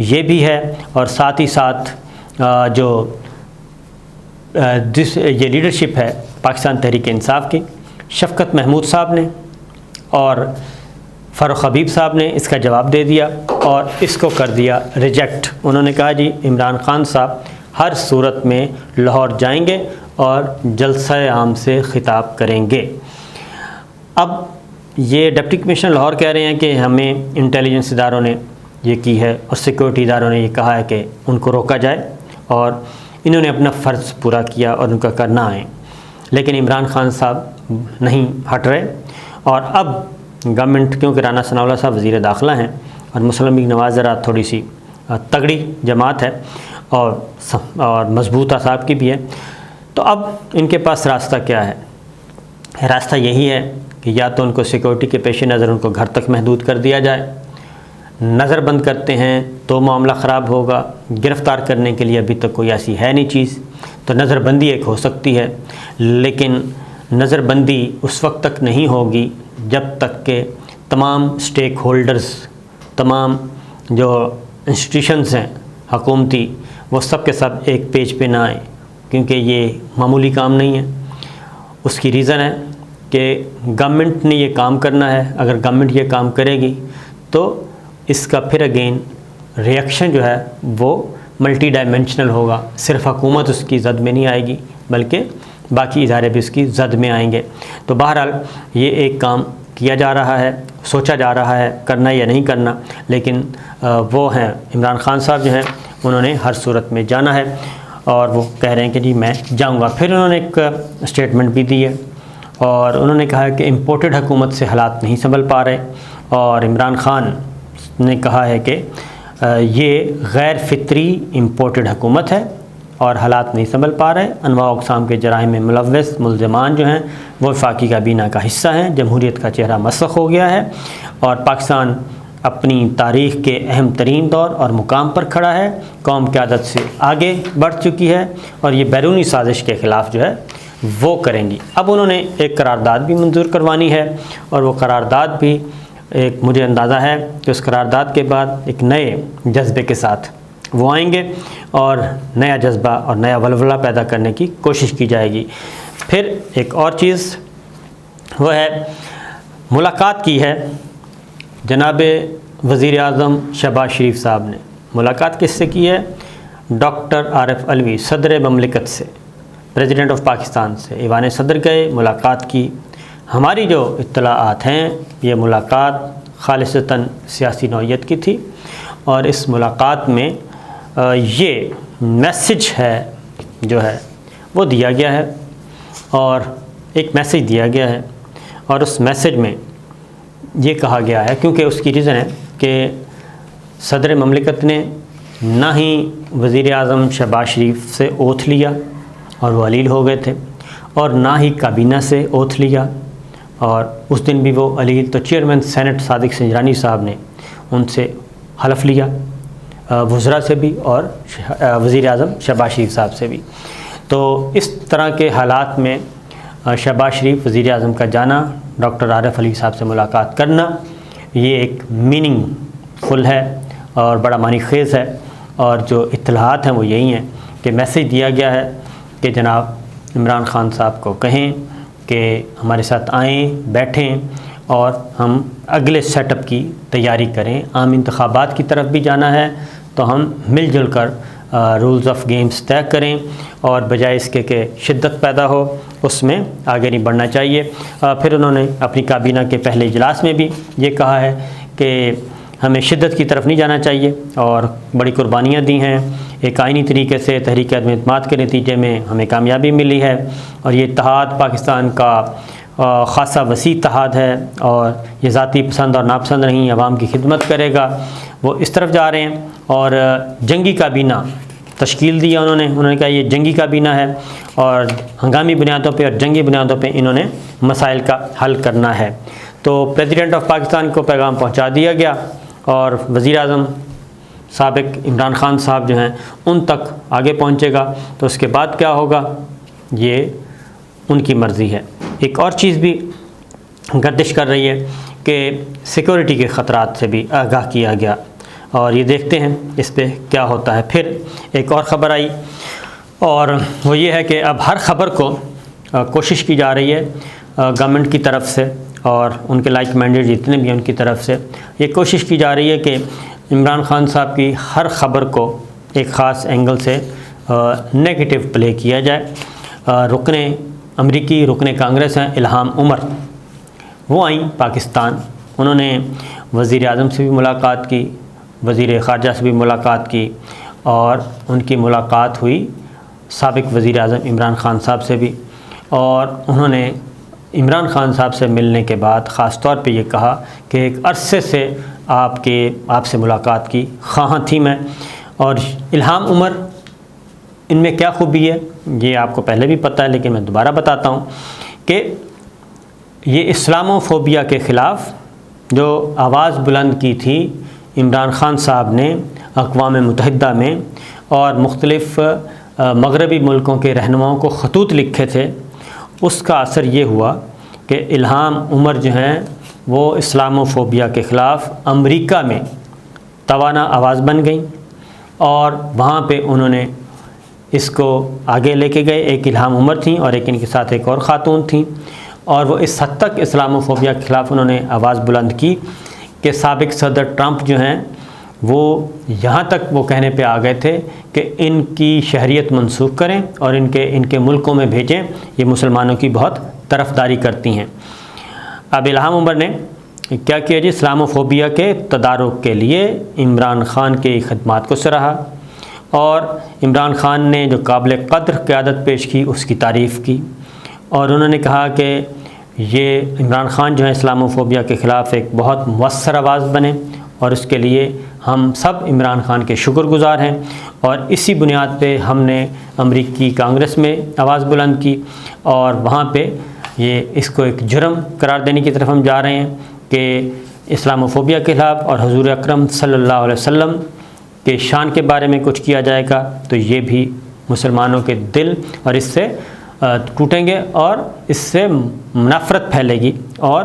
یہ بھی ہے، اور ساتھ ہی ساتھ جو یہ لیڈرشپ ہے پاکستان تحریک انصاف کی، شفقت محمود صاحب نے اور فاروق حبیب صاحب نے اس کا جواب دے دیا اور اس کو کر دیا ریجیکٹ۔ انہوں نے کہا جی عمران خان صاحب ہر صورت میں لاہور جائیں گے اور جلسہ عام سے خطاب کریں گے۔ اب یہ ڈپٹی کمشنر لاہور کہہ رہے ہیں کہ ہمیں انٹیلیجنس اداروں نے یہ کی ہے اور سیکورٹی اداروں نے یہ کہا ہے کہ ان کو روکا جائے، اور انہوں نے اپنا فرض پورا کیا اور ان کا کرنا ہے، لیکن عمران خان صاحب نہیں ہٹ رہے۔ اور اب گورنمنٹ، کیونکہ رانا ثناء اللہ صاحب وزیر داخلہ ہیں اور مسلم لیگ نواز ذرا تھوڑی سی تگڑی جماعت ہے اور مضبوط اعصاب کی بھی ہے، تو اب ان کے پاس راستہ کیا ہے؟ راستہ یہی ہے کہ یا تو ان کو سیکورٹی کے پیش نظر ان کو گھر تک محدود کر دیا جائے، نظر بند کرتے ہیں تو معاملہ خراب ہوگا، گرفتار کرنے کے لیے ابھی تک کوئی ایسی ہے نہیں چیز، تو نظر بندی ایک ہو سکتی ہے، لیکن نظر بندی اس وقت تک نہیں ہوگی جب تک کہ تمام سٹیک ہولڈرز، تمام جو انسٹیٹیوشنز ہیں حکومتی، وہ سب کے سب ایک پیج پہ نہ آئیں، کیونکہ یہ معمولی کام نہیں ہے۔ اس کی ریزن ہے کہ گورنمنٹ نے یہ کام کرنا ہے، اگر گورنمنٹ یہ کام کرے گی تو اس کا پھر اگین ریئیکشن جو ہے وہ ملٹی ڈائمینشنل ہوگا، صرف حکومت اس کی زد میں نہیں آئے گی بلکہ باقی ادارے بھی اس کی زد میں آئیں گے۔ تو بہرحال یہ ایک کام کیا جا رہا ہے، سوچا جا رہا ہے کرنا یا نہیں کرنا، لیکن وہ ہیں عمران خان صاحب جو ہیں انہوں نے ہر صورت میں جانا ہے اور وہ کہہ رہے ہیں کہ جی میں جاؤں گا۔ پھر انہوں نے ایک اسٹیٹمنٹ بھی دی ہے اور انہوں نے کہا کہ امپورٹڈ حکومت سے حالات نہیں سنبھل پا رہے، اور عمران خان نے کہا ہے کہ یہ غیر فطری امپورٹڈ حکومت ہے اور حالات نہیں سنبھل پا رہے، انواع و اقسام کے جرائم میں ملوث ملزمان جو ہیں وہ وفاقی کابینہ کا حصہ ہیں، جمہوریت کا چہرہ مسخ ہو گیا ہے اور پاکستان اپنی تاریخ کے اہم ترین دور اور مقام پر کھڑا ہے، قوم قیادت سے آگے بڑھ چکی ہے اور یہ بیرونی سازش کے خلاف جو ہے وہ کریں گی۔ اب انہوں نے ایک قرارداد بھی منظور کروانی ہے اور وہ قرارداد بھی ایک مجھے اندازہ ہے کہ اس قرارداد کے بعد ایک نئے جذبے کے ساتھ وہ آئیں گے اور نیا جذبہ اور نیا ولولہ پیدا کرنے کی کوشش کی جائے گی۔ پھر ایک اور چیز وہ ہے ملاقات کی ہے جناب وزیر اعظم شہباز شریف صاحب نے۔ ملاقات کس سے کی ہے؟ ڈاکٹر عارف علوی صدر مملکت سے، پریزیڈنٹ آف پاکستان سے ایوان صدر گئے، ملاقات کی۔ ہماری جو اطلاعات ہیں یہ ملاقات خالصتاً سیاسی نوعیت کی تھی اور اس ملاقات میں یہ میسج ہے جو ہے وہ دیا گیا ہے اور ایک میسج دیا گیا ہے، اور اس میسج میں یہ کہا گیا ہے، کیونکہ اس کی ریزن ہے کہ صدر مملکت نے نہ ہی وزیر اعظم شہباز شریف سے اوتھ لیا اور وہ علیل ہو گئے تھے، اور نہ ہی کابینہ سے اوتھ لیا، اور اس دن بھی وہ علیل، تو چیئرمین سینٹ صادق سنجرانی صاحب نے ان سے حلف لیا، وزراء سے بھی اور وزیر اعظم شہباز شریف صاحب سے بھی۔ تو اس طرح کے حالات میں شہباز شریف وزیر اعظم کا جانا، ڈاکٹر عارف علوی صاحب سے ملاقات کرنا، یہ ایک میننگ فل ہے اور بڑا معنی خیز ہے، اور جو اطلاعات ہیں وہ یہی ہیں کہ میسج دیا گیا ہے کہ جناب عمران خان صاحب کو کہیں کہ ہمارے ساتھ آئیں، بیٹھیں اور ہم اگلے سیٹ اپ کی تیاری کریں، عام انتخابات کی طرف بھی جانا ہے تو ہم مل جل کر رولز آف گیمز طے کریں، اور بجائے اس کے کہ شدت پیدا ہو اس میں آگے نہیں بڑھنا چاہیے۔ پھر انہوں نے اپنی کابینہ کے پہلے اجلاس میں بھی یہ کہا ہے کہ ہمیں شدت کی طرف نہیں جانا چاہیے، اور بڑی قربانیاں دی ہیں، ایک آئینی طریقے سے تحریک عدم اعتماد کے نتیجے میں ہمیں کامیابی ملی ہے، اور یہ اتحاد پاکستان کا خاصا وسیع اتحاد ہے اور یہ ذاتی پسند اور ناپسند نہیں، عوام کی خدمت کرے گا، وہ اس طرف جا رہے ہیں۔ اور جنگی کابینہ تشکیل دیا انہوں نے کہا یہ جنگی کابینہ ہے اور ہنگامی بنیادوں پہ اور جنگی بنیادوں پہ انہوں نے مسائل کا حل کرنا ہے۔ تو پریزیڈنٹ آف پاکستان کو پیغام پہنچا دیا گیا اور وزیر اعظم سابق عمران خان صاحب جو ہیں ان تک آگے پہنچے گا، تو اس کے بعد کیا ہوگا یہ ان کی مرضی ہے۔ ایک اور چیز بھی گردش کر رہی ہے کہ سیکورٹی کے خطرات سے بھی آگاہ کیا گیا، اور یہ دیکھتے ہیں اس پہ کیا ہوتا ہے۔ پھر ایک اور خبر آئی، اور وہ یہ ہے کہ اب ہر خبر کو کوشش کی جا رہی ہے گورنمنٹ کی طرف سے اور ان کے لائک مائنڈیڈ جتنے بھی ہیں ان کی طرف سے یہ کوشش کی جا رہی ہے کہ عمران خان صاحب کی ہر خبر کو ایک خاص اینگل سے نیگیٹو پلے کیا جائے۔ امریکی رکن کانگریس ہیں الہام عمر، وہ آئیں پاکستان، انہوں نے وزیر اعظم سے بھی ملاقات کی، وزیر خارجہ سے بھی ملاقات کی، اور ان کی ملاقات ہوئی سابق وزیر اعظم عمران خان صاحب سے بھی، اور انہوں نے عمران خان صاحب سے ملنے کے بعد خاص طور پہ یہ کہا کہ ایک عرصے سے آپ سے ملاقات کی خواہاں تھی میں۔ اور الہام عمر، ان میں کیا خوبی ہے یہ آپ کو پہلے بھی پتہ ہے لیکن میں دوبارہ بتاتا ہوں کہ یہ اسلامو فوبیا کے خلاف جو آواز بلند کی تھی عمران خان صاحب نے اقوام متحدہ میں، اور مختلف مغربی ملکوں کے رہنماؤں کو خطوط لکھے تھے، اس کا اثر یہ ہوا کہ الہام عمر جو ہیں وہ اسلامو فوبیا کے خلاف امریکہ میں توانا آواز بن گئیں، اور وہاں پہ انہوں نے اس کو آگے لے کے گئے۔ ایک الہام عمر تھیں اور ایک ان کے ساتھ ایک اور خاتون تھیں، اور وہ اس حد تک اسلامو فوبیا کے خلاف انہوں نے آواز بلند کی کہ سابق صدر ٹرمپ جو ہیں وہ یہاں تک وہ کہنے پہ آ گئے تھے کہ ان کی شہریت منسوخ کریں اور ان کے ملکوں میں بھیجیں، یہ مسلمانوں کی بہت طرفداری کرتی ہیں۔ اب الہام عمر نے کیا کیا جی، اسلامو فوبیا کے تدارک کے لیے عمران خان کی خدمات کو سراہا، اور عمران خان نے جو قابل قدر قیادت پیش کی اس کی تعریف کی، اور انہوں نے کہا کہ یہ عمران خان جو ہے اسلامو فوبیا کے خلاف ایک بہت مؤثر آواز بنے، اور اس کے لیے ہم سب عمران خان کے شکر گزار ہیں، اور اسی بنیاد پہ ہم نے امریکی کانگریس میں آواز بلند کی، اور وہاں پہ اس کو ایک جرم قرار دینے کی طرف ہم جا رہے ہیں کہ اسلامو فوبیا کے خلاف اور حضور اکرم صلی اللہ علیہ وسلم کے شان کے بارے میں کچھ کیا جائے گا تو یہ بھی مسلمانوں کے دل اور اس سے ٹوٹیں گے، اور اس سے نفرت پھیلے گی اور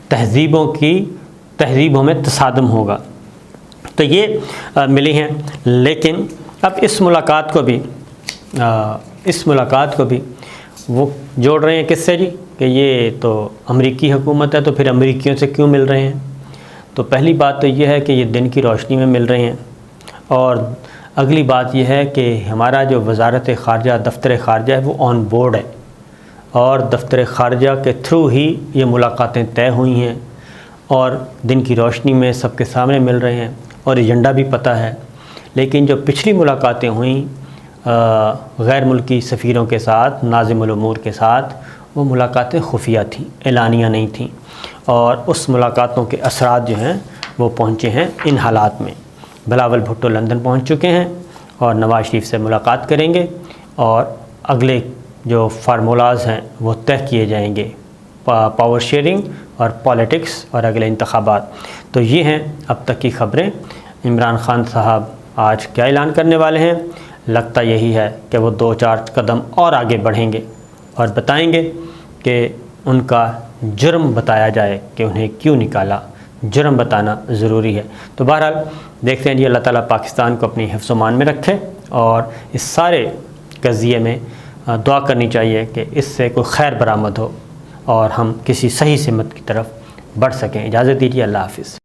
تہذیبوں میں تصادم ہوگا۔ تو یہ ملی ہیں، لیکن اب اس ملاقات کو بھی وہ جوڑ رہے ہیں کس سے جی کہ یہ تو امریکی حکومت ہے تو پھر امریکیوں سے کیوں مل رہے ہیں؟ تو پہلی بات تو یہ ہے کہ یہ دن کی روشنی میں مل رہے ہیں، اور اگلی بات یہ ہے کہ ہمارا جو وزارت خارجہ دفتر خارجہ ہے وہ آن بورڈ ہے، اور دفتر خارجہ کے تھرو ہی یہ ملاقاتیں طے ہوئی ہیں، اور دن کی روشنی میں سب کے سامنے مل رہے ہیں، اور ایجنڈا بھی پتہ ہے۔ لیکن جو پچھلی ملاقاتیں ہوئیں غیر ملکی سفیروں کے ساتھ، ناظم الامور کے ساتھ، وہ ملاقاتیں خفیہ تھیں، اعلانیہ نہیں تھیں، اور اس ملاقاتوں کے اثرات جو ہیں وہ پہنچے ہیں ان حالات میں۔ بلاول بھٹو لندن پہنچ چکے ہیں اور نواز شریف سے ملاقات کریں گے، اور اگلے جو فارمولاز ہیں وہ طے کیے جائیں گے، پاور شیئرنگ اور پالیٹکس اور اگلے انتخابات۔ تو یہ ہیں اب تک کی خبریں۔ عمران خان صاحب آج کیا اعلان کرنے والے ہیں؟ لگتا یہی ہے کہ وہ 2-4 قدم اور آگے بڑھیں گے اور بتائیں گے کہ ان کا جرم بتایا جائے کہ انہیں کیوں نکالا، جرم بتانا ضروری ہے۔ تو بہرحال دیکھتے ہیں جی، اللہ تعالیٰ پاکستان کو اپنی حفظ و امان میں رکھے، اور اس سارے قضیے میں دعا کرنی چاہیے کہ اس سے کوئی خیر برآمد ہو اور ہم کسی صحیح سمت کی طرف بڑھ سکیں۔ اجازت دیجیے، اللہ حافظ۔